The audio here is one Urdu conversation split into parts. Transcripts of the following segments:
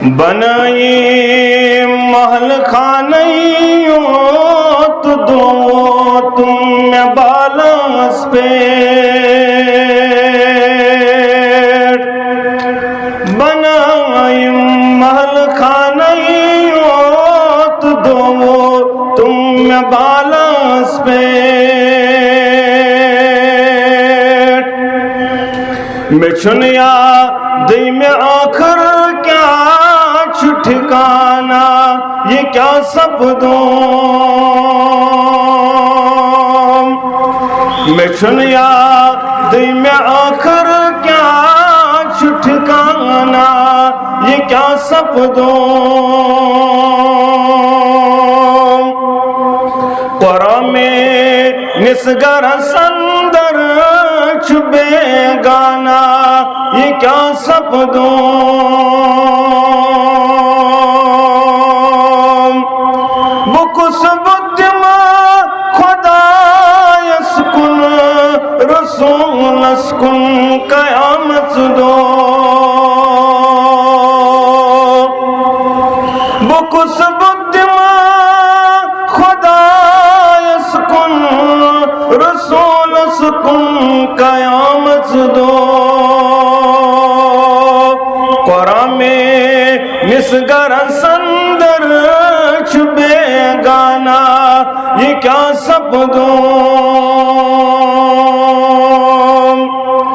بنائی محل خانیوں تو دو تم میں بالانس پیٹ بنائی محل خانیوں تو دو تم میں بالانس پیٹ میں چنیا دی میں آخر کیا ٹھکانا یہ کیا سب دوں میں چنیا دی میں آخر کیا ٹھکانا یہ کیا سب دوں قرآن میں نسگر سندر چھبے گانا یہ کیا سب دوں بکس بدما خدا یسکن رسول اسکن قیامت دو بکس بدما خدا یسکن رسول اسکن قیامت دو قرآن میں نسگر سندر چھبے گانا یہ کیا سب دوں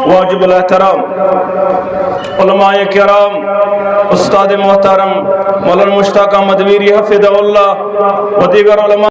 واجب الاحترام علماء کرام استاد محترم مولانا مشتاق احمد ویری حفظہ اللہ و دیگر علماء